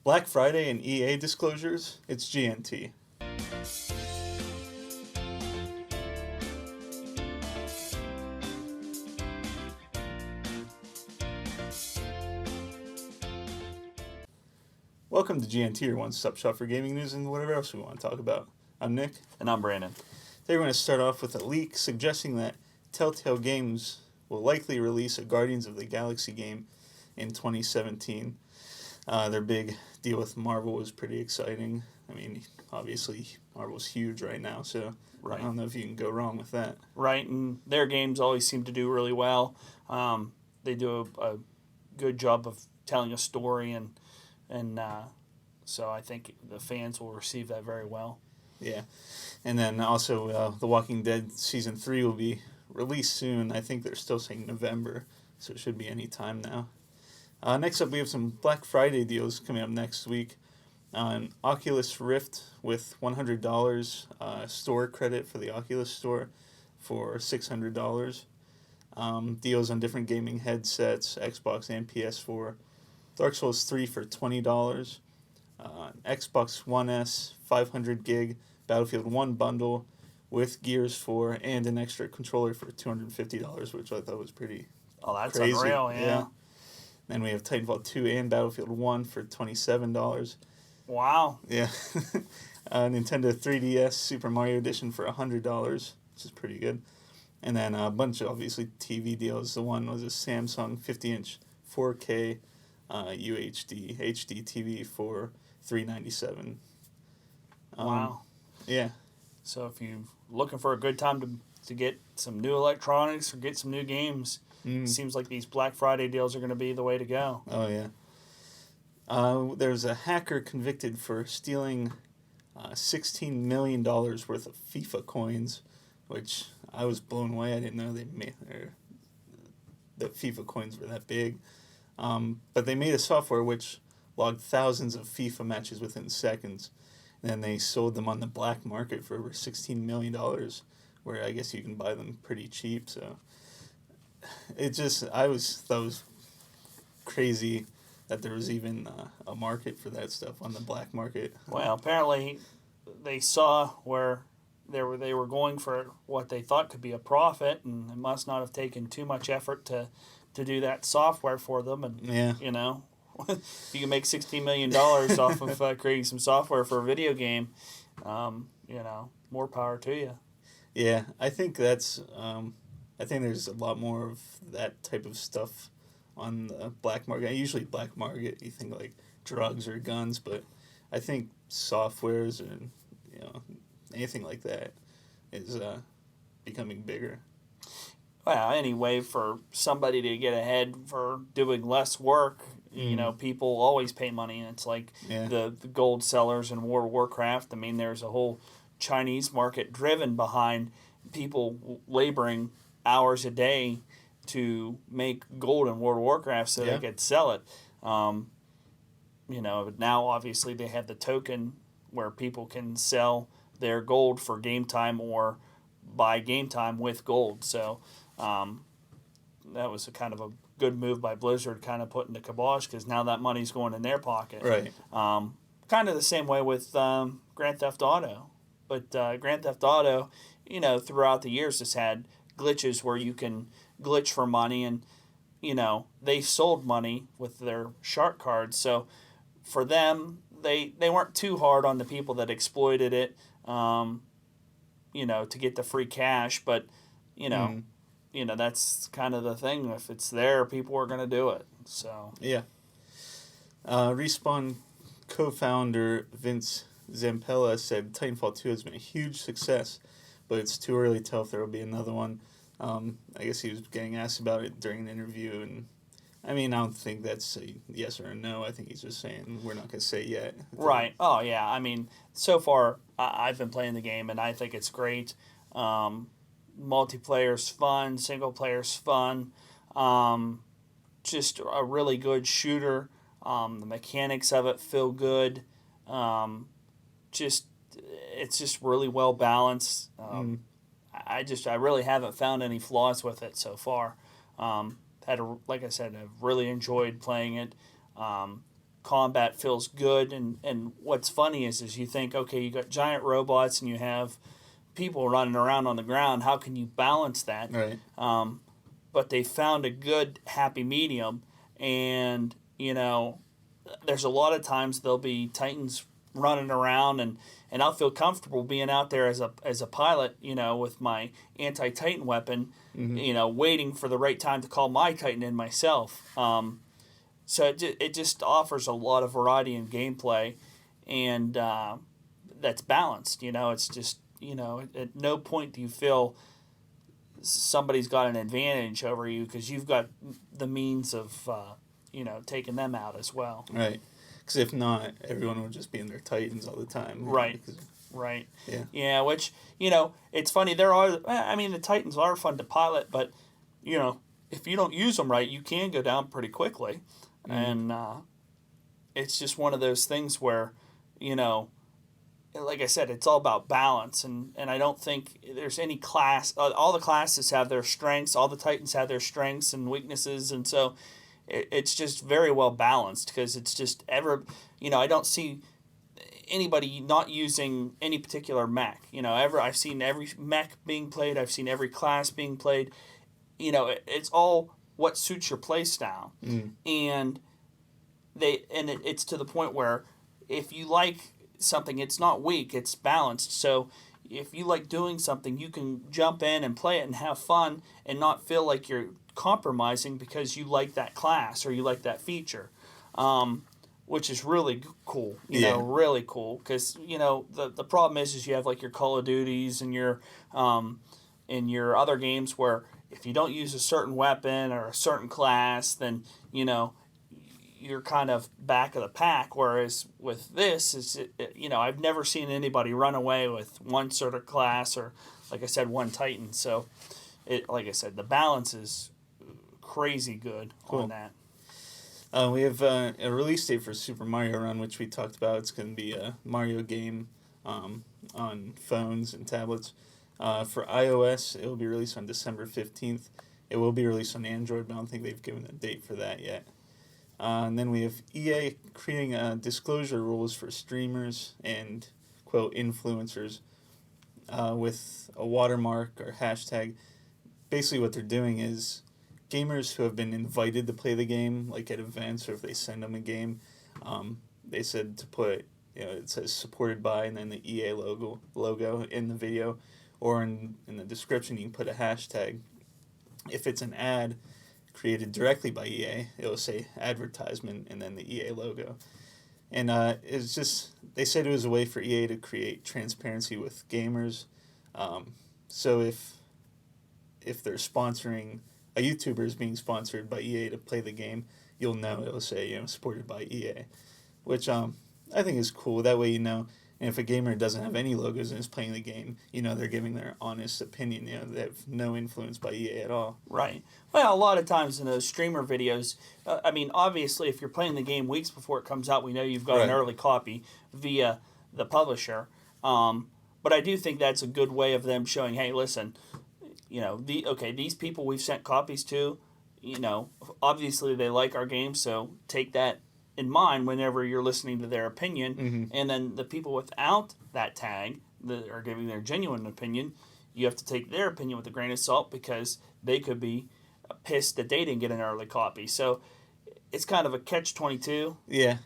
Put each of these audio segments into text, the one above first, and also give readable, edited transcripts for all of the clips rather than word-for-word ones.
Black Friday and EA disclosures, it's GNT. Welcome to GNT, your one-stop shop for gaming news and whatever else we want to talk about. I'm Nick. And I'm Brandon. Today we're going to start off with a leak suggesting that Telltale Games will likely release a Guardians of the Galaxy game in 2017. Their big deal with Marvel was pretty exciting. I mean, obviously, Marvel's huge right now, so right. I don't know if you can go wrong with that. Right, and their games always seem to do really well. They do a good job of telling a story, and so I think the fans will receive that very well. Yeah, and then also The Walking Dead Season 3 will be released soon. I think they're still saying November, so it should be any time now. Next up, we have some Black Friday deals coming up next week. An Oculus Rift with $100 store credit for the Oculus Store for $600. Deals on different gaming headsets, Xbox and PS4. Dark Souls 3 for $20. Xbox One S 500 gig Battlefield 1 bundle with Gears 4 and an extra controller for $250, which I thought was pretty crazy. Unreal, yeah. Then we have Titanfall 2 and Battlefield 1 for $27. Wow. Yeah. Nintendo 3DS Super Mario Edition for $100, which is pretty good. And then a bunch of, obviously, TV deals. The one was a Samsung 50-inch 4K UHD HD TV for $397. Wow. Yeah. So if you're looking for a good time to get some new electronics or get some new games, it seems like these Black Friday deals are going to be the way to go. Oh, yeah. There's a hacker convicted for stealing $16 million worth of FIFA coins, which I was blown away. I didn't know that FIFA coins were that big. But they made a software which logged thousands of FIFA matches within seconds. And then they sold them on the black market for over $16 million, where I guess you can buy them pretty cheap. So it just, thought it was crazy that there was even a market for that stuff on the black market. Well, apparently they saw where they were going for what they thought could be a profit, and it must not have taken too much effort to do that software for them. And, you know, if you can make $16 million off of creating some software for a video game, you know, more power to you. Yeah, I think that's, I think there's a lot more of that type of stuff on the black market. Usually black market, you think like drugs or guns, but I think softwares and, you know, anything like that is becoming bigger. Well, anyway, for somebody to get ahead for doing less work, you know, people always pay money. And it's like the gold sellers in World of Warcraft. I mean, there's a whole Chinese market driven behind people laboring hours a day to make gold in World of Warcraft so they could sell it. You know, now obviously they have the token where people can sell their gold for game time or buy game time with gold. So that was a kind of a good move by Blizzard, kind of putting the kibosh, because now that money's going in their pocket. Right. Kind of the same way with Grand Theft Auto. But Grand Theft Auto, you know, throughout the years has had glitches where you can glitch for money, and, you know, they sold money with their shark cards. So for them, they weren't too hard on the people that exploited it, you know, to get the free cash. But, you know, that's kind of the thing. If it's there, people are going to do it. So yeah. Respawn co-founder Vince Zampella said Titanfall 2 has been a huge success, but it's too early to tell if there will be another one. I guess he was getting asked about it during an interview, and I mean, I don't think that's a yes or a no. I think he's just saying we're not going to say yet. Right. Oh, yeah. I mean, so far, I've been playing the game, and I think it's great. Multiplayer's fun. Single player's fun. Just a really good shooter. The mechanics of it feel good. It's just really well balanced. I really haven't found any flaws with it so far. Like I said, I've really enjoyed playing it. combat feels good. And what's funny is you think, okay, you got giant robots and you have people running around on the ground. How can you balance that? Right. But they found a good happy medium, and there's a lot of times there'll be Titans running around, and I'll feel comfortable being out there as a pilot, with my anti-Titan weapon, waiting for the right time to call my Titan in myself. So it just offers a lot of variety in gameplay, and that's balanced. It's just at no point do you feel somebody's got an advantage over you because you've got the means of taking them out as well. Right. Because if not, everyone would just be in their Titans all the time. Right. Right. Yeah. Yeah. Which it's funny. The Titans are fun to pilot, but if you don't use them right, you can go down pretty quickly, and it's just one of those things where like I said, it's all about balance, and I don't think there's any class. All the classes have their strengths. All the Titans have their strengths and weaknesses, and so it's just very well balanced because it's just I don't see anybody not using any particular mech. I've seen every mech being played. I've seen every class being played. It's all what suits your play style, and it's to the point where if you like something, it's not weak, it's balanced. So if you like doing something, you can jump in and play it and have fun and not feel like you're compromising because you like that class or you like that feature, which is really cool. Really cool, because the problem is you have like your Call of Duties and your other games where if you don't use a certain weapon or a certain class, then you're kind of back of the pack. Whereas with this, I've never seen anybody run away with one sort of class or, like I said, one Titan. So, like I said, the balance is crazy good on that. We have a release date for Super Mario Run, which we talked about. It's going to be a Mario game on phones and tablets. For iOS, it will be released on December 15th. It will be released on Android, but I don't think they've given a date for that yet. And then we have EA creating disclosure rules for streamers and, quote, influencers with a watermark or hashtag. Basically what they're doing is gamers who have been invited to play the game, like at events or if they send them a game, they said to put, it says supported by and then the EA logo in the video, or in the description you can put a hashtag. If it's an ad created directly by EA, it will say advertisement and then the EA logo. And it's just, they said it was a way for EA to create transparency with gamers. So if they're sponsoring, a YouTuber is being sponsored by EA to play the game, you'll know it'll say, supported by EA, which I think is cool. That way and if a gamer doesn't have any logos and is playing the game, they're giving their honest opinion. They have no influence by EA at all. Right. Well, a lot of times in those streamer videos, obviously, if you're playing the game weeks before it comes out, we know you've got an early copy via the publisher. But I do think that's a good way of them showing, hey, listen, these people we've sent copies to, obviously they like our game, so take that in mind whenever you're listening to their opinion. Mm-hmm. And then the people without that tag that are giving their genuine opinion, you have to take their opinion with a grain of salt because they could be pissed that they didn't get an early copy. So it's kind of a catch-22. Yeah.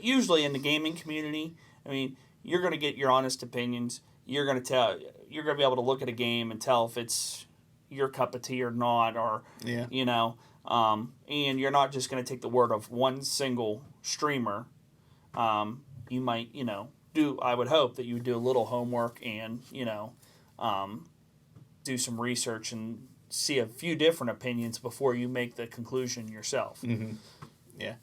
Usually in the gaming community, you're going to get your honest opinions. You're going to be able to look at a game and tell if it's your cup of tea or not, or and you're not just going to take the word of one single streamer. You might, I would hope that you would do a little homework and, do some research and see a few different opinions before you make the conclusion yourself. Mm-hmm. Yeah.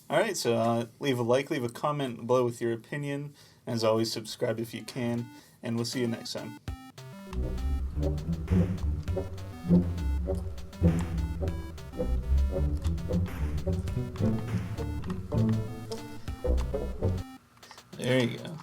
All right, so leave a comment below with your opinion. As always, subscribe if you can, and we'll see you next time. There you go.